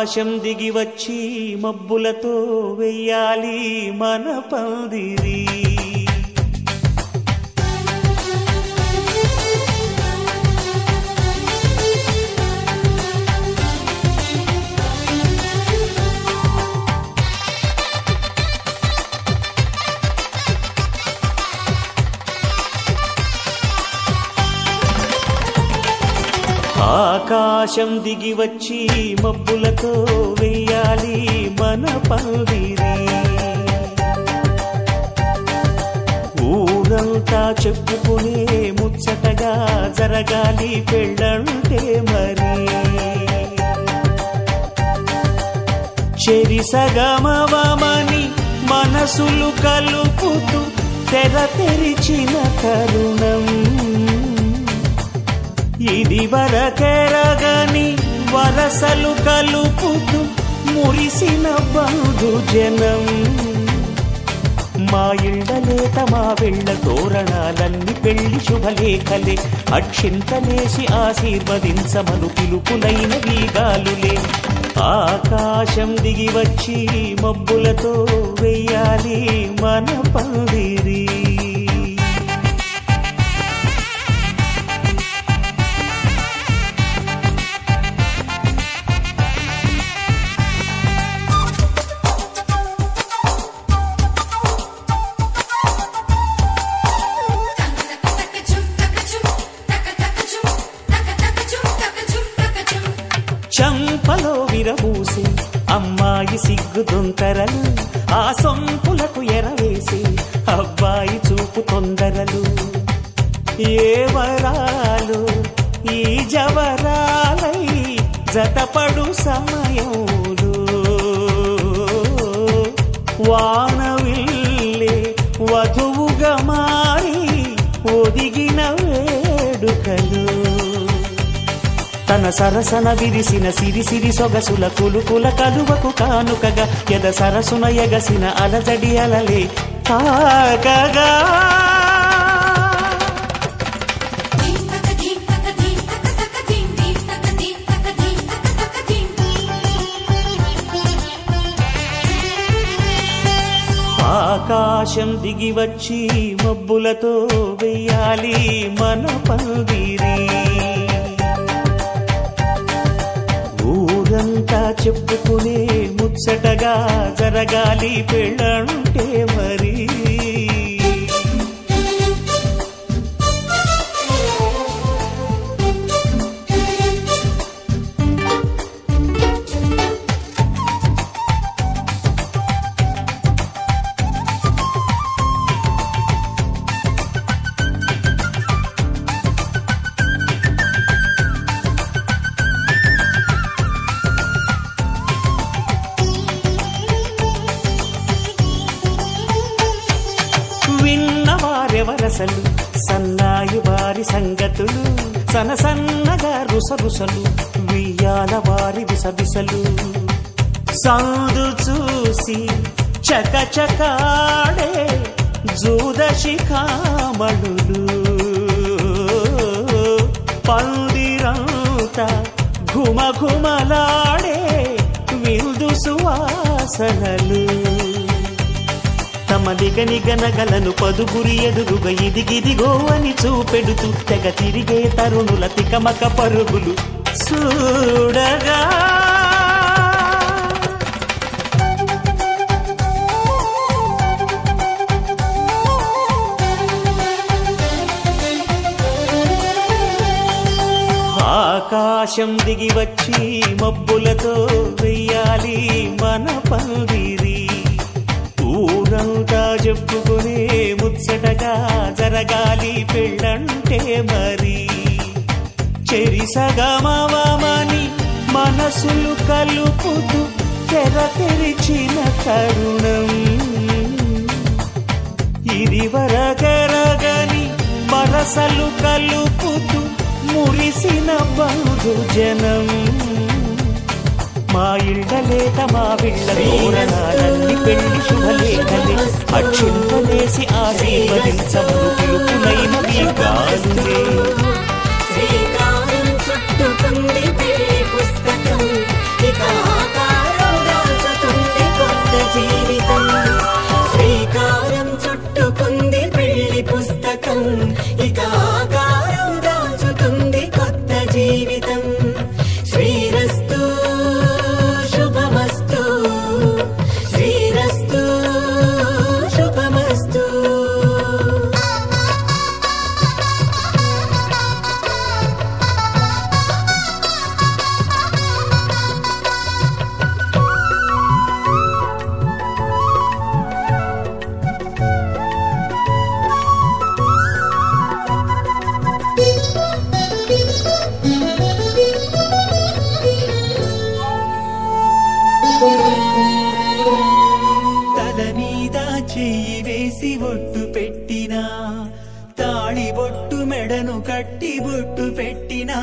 ఆకాశం దిగి వచ్చి మబ్బులతో వెయ్యాలి మన పందిరి. ఆకాశం దిగి వచ్చి మబ్బులతో వెయ్యాలి మన పందిరి. ఊరంతా చెప్పుకునే ముచ్చటగా జరగాలి పెళ్ళంటే మరి. చెరిసగమవమని మనసులు కలుపుతూ తెర తెరిచిన తరుణం. ఇది వరకెరగని వరసలు కలుపుతూ మురిసిన బంధుజనం. మా ఇళ్ళలేత మా వెళ్ళ తోరణాలన్నీ పెళ్లి శుభలేఖలే. అక్షింతలేసి ఆశీర్వదించమను పిలుపులైన వీగాలులే. ఆకాశం దిగి వచ్చి మబ్బులతో వెయ్యాలి మన పందిరి. చంపలో విరబూసి అమ్మాయి సిగ్గుదొంతరలు. ఆ సొంపులకు ఎరవేసి అబ్బాయి చూపు తొందరలు. ఏ వరాలు ఈ జవరాలై జతపడు సమయంలో. వానవిల్లే వధువుగా మారి ఒదిగిన వేడుకలు. తన సరసన విరిసిన సిరిసిరి సొగసుల కులుకుల కలువకు కానుకగా ఎద సరసున ఎగసిన అలజడి అలలే తాకగా. ఆకాశం దిగి వచ్చి మబ్బులతో వెయ్యాలి మన పందిరి. ఊరంతా చెప్పుకునే ముచ్చటగా జరగాలి పెళ్ళంటే మరి. విన్నవారెవరసలు సన్నాయి వారి సంగతులు. సనసన్నగా రుసరుసలు వియ్యాల వారి విసవిసలు. సందు చూసి చకచకాడే జూదశిఖామణులు. పందిరంతా ఘుమఘుమలాడే విందు సువాసనలు. తమ నిగనిగనగలను పదుగురి ఎదురుగా ఇదిగిదిగో అని చూపెడుతూ తెగ తిరిగే తరుణుల తికమక పరుగులు చూడగా. ఆకాశం దిగి వచ్చి మబ్బులతో వెయ్యాలి మన పందిరి. ఊరంతా చెప్పుకునే ముచ్చటగా జరగాలి పెళ్ళంటే మరి. చెరిసగమవమని మనసులు కలుపుతూ తెర తెరిచిన తరుణం. ఇది వరకెరగని వరసలు కలుపుతూ మురిసిన బంధుజనం. మా ఇళ్ళలేత మా వీళ్ళ తోరణాలన్నీ పెళ్లి శుభలేఖలే. అక్షింతలేసి ఆశీర్వదించమను పిలుపులైన వీగాలులే. శ్రీకారం చుట్టుకుంది పుస్తకం ఇక చెయ్యి వేసి ఒట్టు పెట్టినా తాళి బొట్టు మెడను కట్టి బొట్టు పెట్టినా